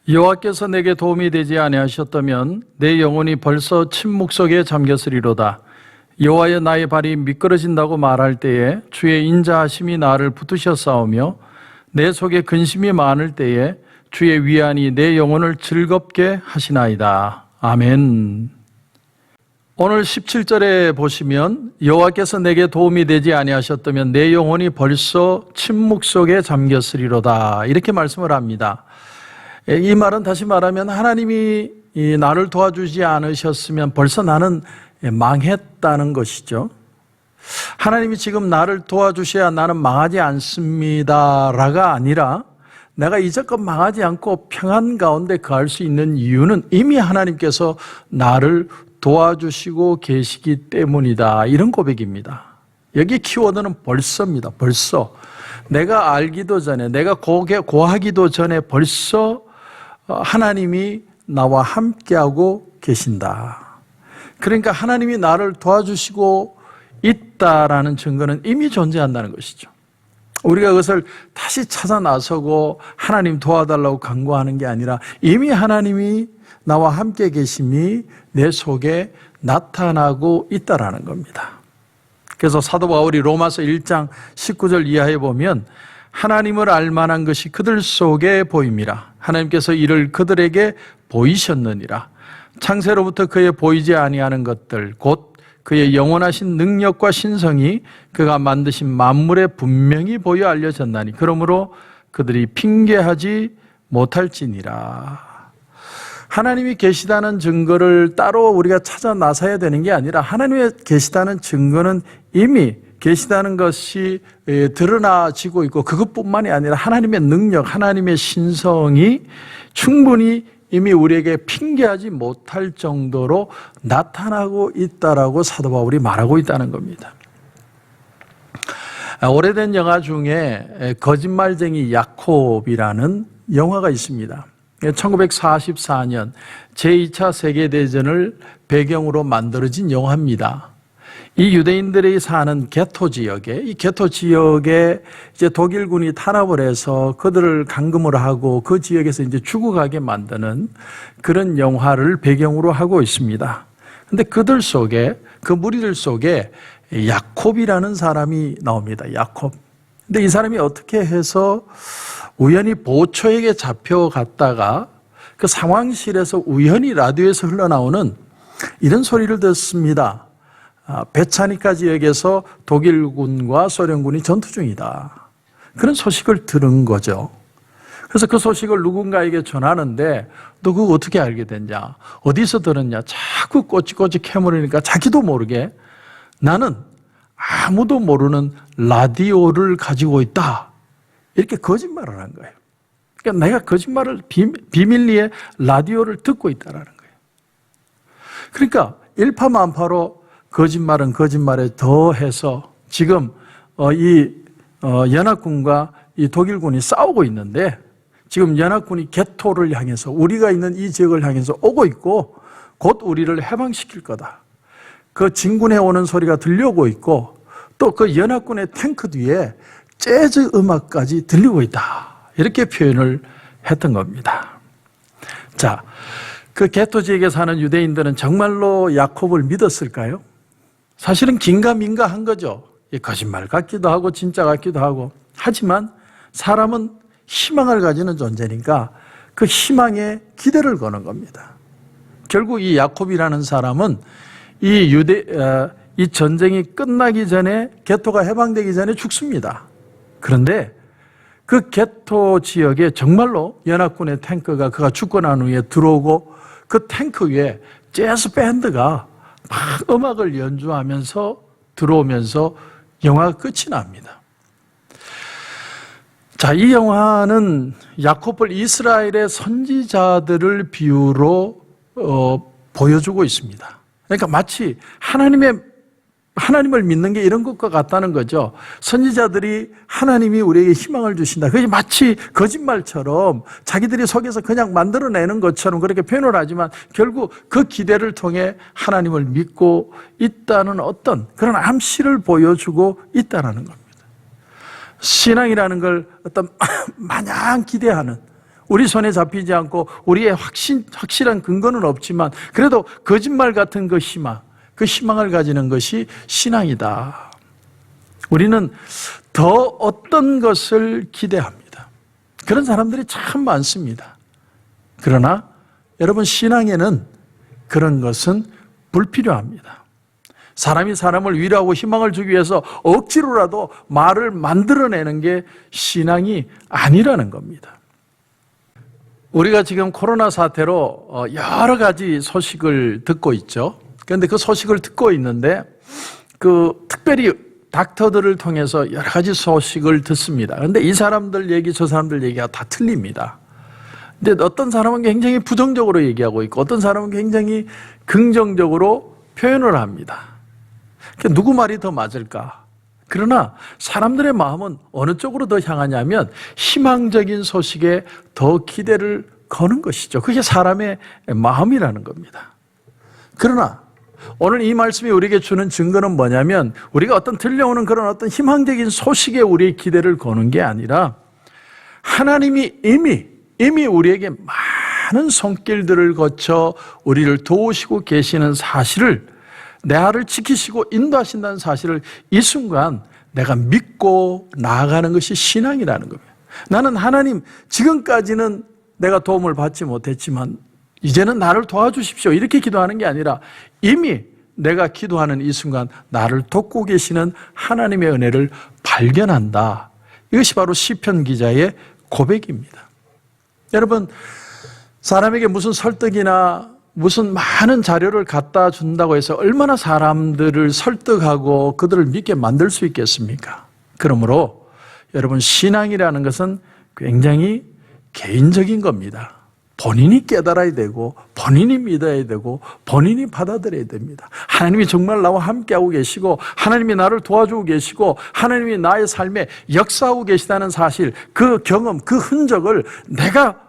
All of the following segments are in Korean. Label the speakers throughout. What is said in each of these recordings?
Speaker 1: 여호와께서 내게 도움이 되지 아니하셨다면 내 영혼이 벌써 침묵 속에 잠겼으리로다. 여호와여, 나의 발이 미끄러진다고 말할 때에 주의 인자하심이 나를 붙으셨사오며 내 속에 근심이 많을 때에 주의 위안이 내 영혼을 즐겁게 하시나이다. 아멘. 오늘 17절에 보시면 여호와께서 내게 도움이 되지 아니하셨다면 내 영혼이 벌써 침묵 속에 잠겼으리로다, 이렇게 말씀을 합니다. 이 말은 다시 말하면 하나님이 나를 도와주지 않으셨으면 벌써 나는 망했다는 것이죠. 하나님이 지금 나를 도와주셔야 나는 망하지 않습니다라가 아니라 내가 이제껏 망하지 않고 평안 가운데 거할 수 있는 이유는 이미 하나님께서 나를 도와주시고 계시기 때문이다, 이런 고백입니다. 여기 키워드는 벌써입니다. 벌써. 내가 알기도 전에, 내가 고하기도 전에 벌써 하나님이 나와 함께하고 계신다. 그러니까 하나님이 나를 도와주시고 있다라는 증거는 이미 존재한다는 것이죠. 우리가 그것을 다시 찾아 나서고 하나님 도와달라고 간구하는 게 아니라 이미 하나님이 나와 함께 계심이 내 속에 나타나고 있다라는 겁니다. 그래서 사도 바울이 로마서 1장 19절 이하에 보면 하나님을 알 만한 것이 그들 속에 보임이라. 하나님께서 이를 그들에게 보이셨느니라. 창세로부터 그의 보이지 아니하는 것들 곧 그의 영원하신 능력과 신성이 그가 만드신 만물에 분명히 보여 알려졌나니 그러므로 그들이 핑계하지 못할지니라. 하나님이 계시다는 증거를 따로 우리가 찾아 나서야 되는 게 아니라 하나님의 계시다는 증거는 이미 계시다는 것이 드러나지고 있고 그것뿐만이 아니라 하나님의 능력, 하나님의 신성이 충분히 이미 우리에게 핑계하지 못할 정도로 나타나고 있다라고 사도 바울이 말하고 있다는 겁니다. 오래된 영화 중에 거짓말쟁이 야콥이라는 영화가 있습니다. 1944년 제2차 세계대전을 배경으로 만들어진 영화입니다. 이 유대인들이 사는 게토 지역에, 이 게토 지역에 이제 독일군이 탄압을 해서 그들을 감금을 하고 그 지역에서 이제 죽어가게 만드는 그런 영화를 배경으로 하고 있습니다. 근데 그들 속에, 그 무리들 속에 야콥이라는 사람이 나옵니다. 야콥. 근데 이 사람이 어떻게 해서 우연히 보초에게 잡혀갔다가 그 상황실에서 우연히 라디오에서 흘러나오는 이런 소리를 듣습니다. 베차니카 지역에서 독일군과 소련군이 전투 중이다. 그런 소식을 들은 거죠. 그래서 그 소식을 누군가에게 전하는데 너 그거 어떻게 알게 됐냐? 어디서 들었냐? 자꾸 꼬치꼬치 캐물으니까 자기도 모르게 나는 아무도 모르는 라디오를 가지고 있다. 이렇게 거짓말을 한 거예요. 그러니까 내가 거짓말을 비밀리에 라디오를 듣고 있다라는 거예요. 그러니까 일파만파로 거짓말은 거짓말에 더해서 지금 이 연합군과 이 독일군이 싸우고 있는데 지금 연합군이 게토를 향해서 우리가 있는 이 지역을 향해서 오고 있고 곧 우리를 해방시킬 거다. 그 진군해 오는 소리가 들려오고 있고 또 그 연합군의 탱크 뒤에 재즈 음악까지 들리고 있다. 이렇게 표현을 했던 겁니다. 자, 그 게토 지역에 사는 유대인들은 정말로 야콥을 믿었을까요? 사실은 긴가민가한 거죠. 거짓말 같기도 하고 진짜 같기도 하고. 하지만 사람은 희망을 가지는 존재니까 그 희망에 기대를 거는 겁니다. 결국 이 야콥이라는 사람은 이 전쟁이 끝나기 전에 게토가 해방되기 전에 죽습니다. 그런데 그 게토 지역에 정말로 연합군의 탱크가 그가 죽고 난 후에 들어오고 그 탱크 위에 재즈 밴드가 막 음악을 연주하면서 들어오면서 영화가 끝이 납니다. 자, 이 영화는 야콥을 이스라엘의 선지자들을 비유로 보여주고 있습니다. 그러니까 마치 하나님을 믿는 게 이런 것과 같다는 거죠. 선지자들이 하나님이 우리에게 희망을 주신다. 그게 마치 거짓말처럼 자기들이 속에서 그냥 만들어내는 것처럼 그렇게 표현을 하지만 결국 그 기대를 통해 하나님을 믿고 있다는 어떤 그런 암시를 보여주고 있다는 겁니다. 신앙이라는 걸 어떤 마냥 기대하는 우리 손에 잡히지 않고 우리의 확실한 근거는 없지만 그래도 거짓말 같은 그 희망을 가지는 것이 신앙이다. 우리는 더 어떤 것을 기대합니다. 그런 사람들이 참 많습니다. 그러나 여러분, 신앙에는 그런 것은 불필요합니다. 사람이 사람을 위로하고 희망을 주기 위해서 억지로라도 말을 만들어내는 게 신앙이 아니라는 겁니다. 우리가 지금 코로나 사태로 여러 가지 소식을 듣고 있죠. 그런데 그 소식을 듣고 있는데 특별히 닥터들을 통해서 여러 가지 소식을 듣습니다. 그런데 이 사람들 얘기, 저 사람들 얘기가 다 틀립니다. 근데 어떤 사람은 굉장히 부정적으로 얘기하고 있고 어떤 사람은 굉장히 긍정적으로 표현을 합니다. 누구 말이 더 맞을까? 그러나 사람들의 마음은 어느 쪽으로 더 향하냐면 희망적인 소식에 더 기대를 거는 것이죠. 그게 사람의 마음이라는 겁니다. 그러나 오늘 이 말씀이 우리에게 주는 증거는 뭐냐면 우리가 어떤 들려오는 그런 어떤 희망적인 소식에 우리의 기대를 거는 게 아니라 하나님이 이미 우리에게 많은 손길들을 거쳐 우리를 도우시고 계시는 사실을, 나를 지키시고 인도하신다는 사실을 이 순간 내가 믿고 나아가는 것이 신앙이라는 겁니다. 나는 하나님, 지금까지는 내가 도움을 받지 못했지만 이제는 나를 도와주십시오, 이렇게 기도하는 게 아니라 이미 내가 기도하는 이 순간 나를 돕고 계시는 하나님의 은혜를 발견한다. 이것이 바로 시편 기자의 고백입니다. 여러분, 사람에게 무슨 설득이나 무슨 많은 자료를 갖다 준다고 해서 얼마나 사람들을 설득하고 그들을 믿게 만들 수 있겠습니까? 그러므로 여러분, 신앙이라는 것은 굉장히 개인적인 겁니다. 본인이 깨달아야 되고 본인이 믿어야 되고 본인이 받아들여야 됩니다. 하나님이 정말 나와 함께하고 계시고 하나님이 나를 도와주고 계시고 하나님이 나의 삶에 역사하고 계시다는 사실, 그 경험, 그 흔적을 내가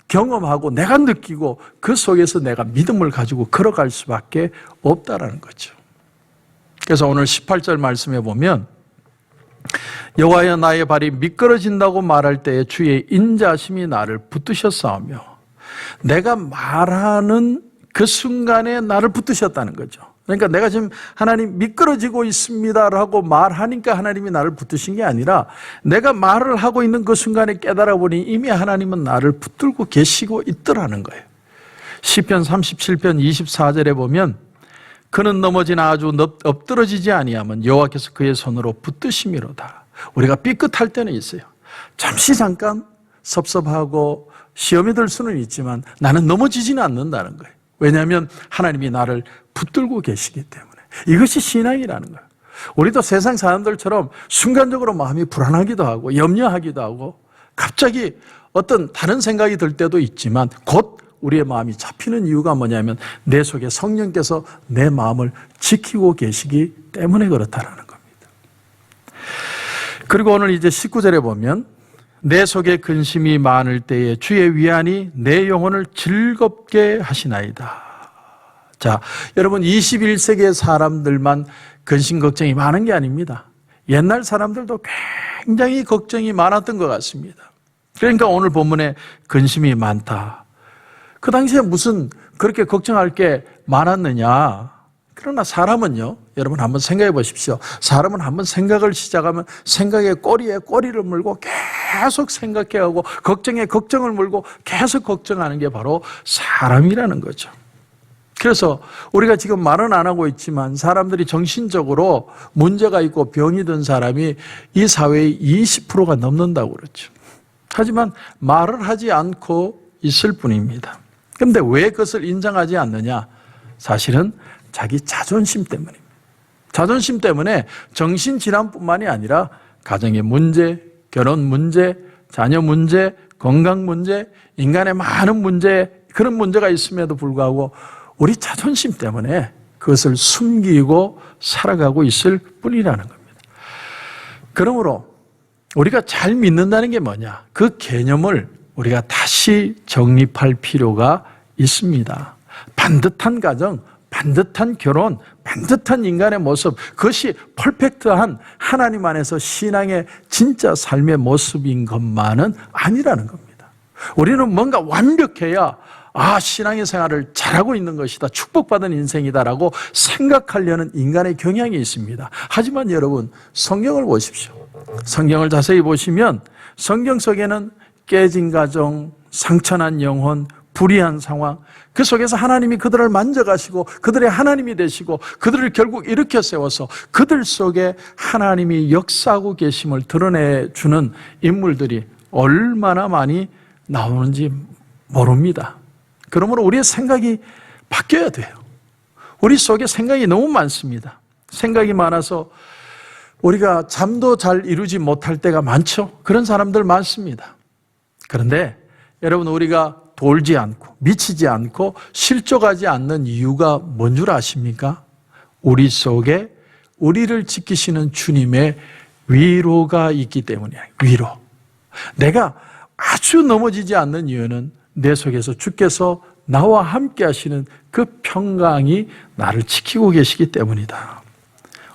Speaker 1: 경험하고 내가 느끼고 그 속에서 내가 믿음을 가지고 걸어갈 수밖에 없다라는 거죠. 그래서 오늘 18절 말씀에 보면 여호와여, 나의 발이 미끄러진다고 말할 때에 주의 인자하심이 나를 붙드셨사오며, 내가 말하는 그 순간에 나를 붙드셨다는 거죠. 그러니까 내가 지금 하나님 미끄러지고 있습니다라고 말하니까 하나님이 나를 붙드신 게 아니라 내가 말을 하고 있는 그 순간에 깨달아 보니 이미 하나님은 나를 붙들고 계시고 있더라는 거예요. 시편 37편 24절에 보면 그는 넘어지나 아주 엎드러지지 아니하면 여호와께서 그의 손으로 붙드심이로다. 우리가 삐끗할 때는 있어요. 잠깐 섭섭하고 시험이 들 수는 있지만 나는 넘어지지는 않는다는 거예요. 왜냐하면 하나님이 나를 붙들고 계시기 때문에. 이것이 신앙이라는 거예요. 우리도 세상 사람들처럼 순간적으로 마음이 불안하기도 하고 염려하기도 하고 갑자기 어떤 다른 생각이 들 때도 있지만 곧 우리의 마음이 잡히는 이유가 뭐냐면 내 속에 성령께서 내 마음을 지키고 계시기 때문에 그렇다라는 겁니다. 그리고 오늘 이제 19절에 보면 내 속에 근심이 많을 때에 주의 위안이 내 영혼을 즐겁게 하시나이다. 자, 여러분, 21세기의 사람들만 근심 걱정이 많은 게 아닙니다. 옛날 사람들도 굉장히 걱정이 많았던 것 같습니다. 그러니까 오늘 본문에 근심이 많다. 그 당시에 무슨 그렇게 걱정할 게 많았느냐. 그러나 사람은요, 여러분 한번 생각해 보십시오. 사람은 한번 생각을 시작하면 생각의 꼬리에 꼬리를 물고 계속 생각해하고 걱정에 걱정을 물고 계속 걱정하는 게 바로 사람이라는 거죠. 그래서 우리가 지금 말은 안 하고 있지만 사람들이 정신적으로 문제가 있고 병이 든 사람이 이 사회의 20%가 넘는다고 그러죠. 하지만 말을 하지 않고 있을 뿐입니다. 그런데 왜 그것을 인정하지 않느냐? 사실은 자기 자존심 때문입니다. 자존심 때문에 정신질환뿐만이 아니라 가정의 문제, 결혼 문제, 자녀 문제, 건강 문제, 인간의 많은 문제, 그런 문제가 있음에도 불구하고 우리 자존심 때문에 그것을 숨기고 살아가고 있을 뿐이라는 겁니다. 그러므로 우리가 잘 믿는다는 게 뭐냐? 그 개념을 우리가 다시 정립할 필요가 있습니다. 반듯한 가정, 반듯한 결혼, 반듯한 인간의 모습, 그것이 퍼펙트한 하나님 안에서 신앙의 진짜 삶의 모습인 것만은 아니라는 겁니다. 우리는 뭔가 완벽해야 신앙의 생활을 잘하고 있는 것이다, 축복받은 인생이다라고 생각하려는 인간의 경향이 있습니다. 하지만 여러분, 성경을 보십시오. 성경을 자세히 보시면 성경 속에는 깨진 가정, 상처난 영혼, 불의한 상황, 그 속에서 하나님이 그들을 만져가시고 그들의 하나님이 되시고 그들을 결국 일으켜 세워서 그들 속에 하나님이 역사하고 계심을 드러내주는 인물들이 얼마나 많이 나오는지 모릅니다. 그러므로 우리의 생각이 바뀌어야 돼요. 우리 속에 생각이 너무 많습니다. 생각이 많아서 우리가 잠도 잘 이루지 못할 때가 많죠. 그런 사람들 많습니다. 그런데 여러분, 우리가 돌지 않고 미치지 않고 실족하지 않는 이유가 뭔 줄 아십니까? 우리 속에 우리를 지키시는 주님의 위로가 있기 때문이에요. 위로. 내가 아주 넘어지지 않는 이유는 내 속에서 주께서 나와 함께 하시는 그 평강이 나를 지키고 계시기 때문이다.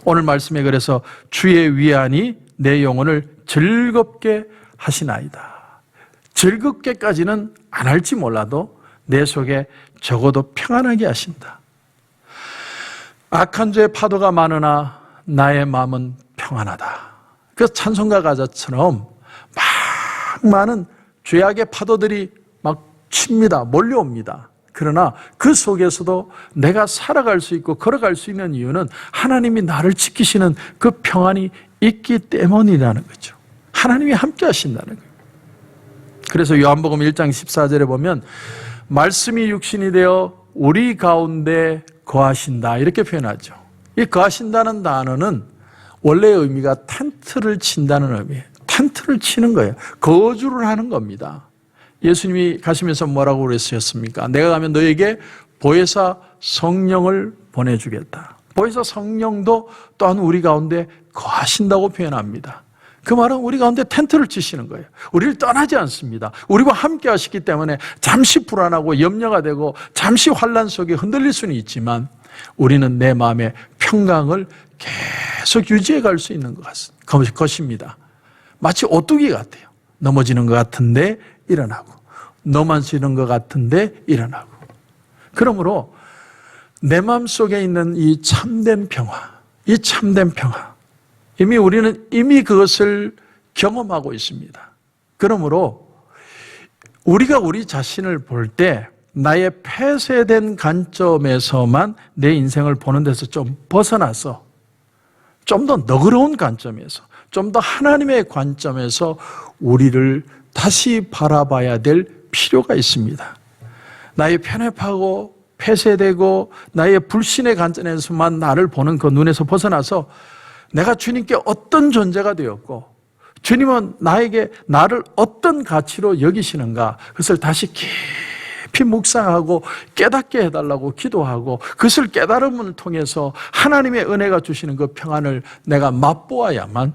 Speaker 1: 오늘 말씀에 그래서 주의 위안이 내 영혼을 즐겁게 하시나이다. 즐겁게까지는 안 할지 몰라도 내 속에 적어도 평안하게 하신다. 악한 죄의 파도가 많으나 나의 마음은 평안하다. 그 찬송가 가사처럼 막 많은 죄악의 파도들이 막 칩니다. 몰려옵니다. 그러나 그 속에서도 내가 살아갈 수 있고 걸어갈 수 있는 이유는 하나님이 나를 지키시는 그 평안이 있기 때문이라는 거죠. 하나님이 함께 하신다는 거예요. 그래서 요한복음 1장 14절에 보면 말씀이 육신이 되어 우리 가운데 거하신다, 이렇게 표현하죠. 이 거하신다는 단어는 원래의 의미가 텐트를 친다는 의미예요. 텐트를 치는 거예요. 거주를 하는 겁니다. 예수님이 가시면서 뭐라고 그랬습니까? 내가 가면 너에게 보혜사 성령을 보내주겠다. 보혜사 성령도 또한 우리 가운데 거하신다고 표현합니다. 그 말은 우리 가운데 텐트를 치시는 거예요. 우리를 떠나지 않습니다. 우리와 함께 하시기 때문에 잠시 불안하고 염려가 되고 잠시 환난 속에 흔들릴 수는 있지만 우리는 내 마음의 평강을 계속 유지해 갈 수 있는 것입니다. 마치 오뚜기 같아요. 넘어지는 것 같은데 일어나고, 넘어지는 것 같은데 일어나고. 그러므로 내 마음속에 있는 이 참된 평화, 이 참된 평화, 우리는 이미 그것을 경험하고 있습니다. 그러므로 우리가 우리 자신을 볼 때 나의 폐쇄된 관점에서만 내 인생을 보는 데서 좀 벗어나서 좀 더 너그러운 관점에서, 좀 더 하나님의 관점에서 우리를 다시 바라봐야 될 필요가 있습니다. 나의 편협하고 폐쇄되고 나의 불신의 관점에서만 나를 보는 그 눈에서 벗어나서 내가 주님께 어떤 존재가 되었고 주님은 나를 어떤 가치로 여기시는가, 그것을 다시 깊이 묵상하고 깨닫게 해달라고 기도하고 그것을 깨달음을 통해서 하나님의 은혜가 주시는 그 평안을 내가 맛보아야만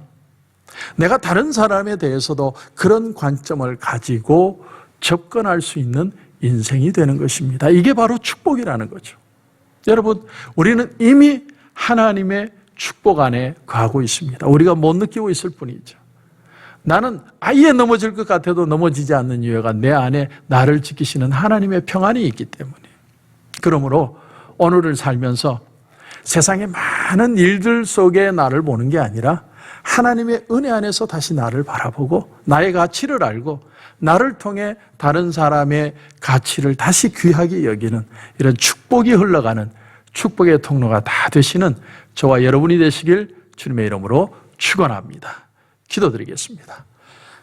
Speaker 1: 내가 다른 사람에 대해서도 그런 관점을 가지고 접근할 수 있는 인생이 되는 것입니다. 이게 바로 축복이라는 거죠. 여러분, 우리는 이미 하나님의 축복 안에 거하고 있습니다. 우리가 못 느끼고 있을 뿐이죠. 나는 아예 넘어질 것 같아도 넘어지지 않는 이유가 내 안에 나를 지키시는 하나님의 평안이 있기 때문이에요. 그러므로 오늘을 살면서 세상의 많은 일들 속에 나를 보는 게 아니라 하나님의 은혜 안에서 다시 나를 바라보고 나의 가치를 알고 나를 통해 다른 사람의 가치를 다시 귀하게 여기는 이런 축복이 흘러가는 축복의 통로가 다 되시는 저와 여러분이 되시길 주님의 이름으로 축원합니다. 기도드리겠습니다.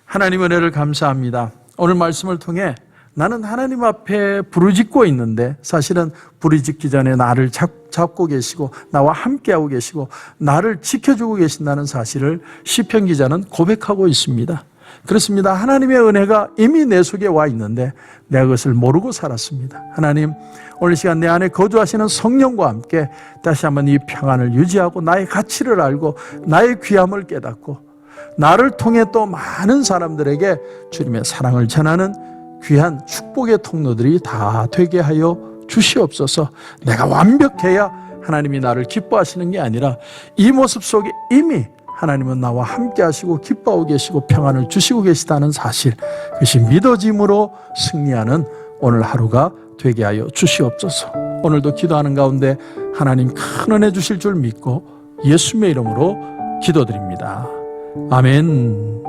Speaker 1: 하나님 은혜를 감사합니다. 오늘 말씀을 통해 나는 하나님 앞에 부르짖고 있는데 사실은 부르짖기 전에 나를 잡고 계시고 나와 함께하고 계시고 나를 지켜주고 계신다는 사실을 시편 기자는 고백하고 있습니다. 그렇습니다. 하나님의 은혜가 이미 내 속에 와 있는데 내가 그것을 모르고 살았습니다. 하나님, 오늘 시간 내 안에 거주하시는 성령과 함께 다시 한번 이 평안을 유지하고 나의 가치를 알고 나의 귀함을 깨닫고 나를 통해 또 많은 사람들에게 주님의 사랑을 전하는 귀한 축복의 통로들이 다 되게 하여 주시옵소서. 내가 완벽해야 하나님이 나를 기뻐하시는 게 아니라 이 모습 속에 이미 하나님은 나와 함께 하시고 기뻐하고 계시고 평안을 주시고 계시다는 사실, 그것이 믿어짐으로 승리하는 오늘 하루가 되게 하여 주시옵소서. 오늘도 기도하는 가운데 하나님 큰 은혜 주실 줄 믿고 예수님의 이름으로 기도드립니다. 아멘.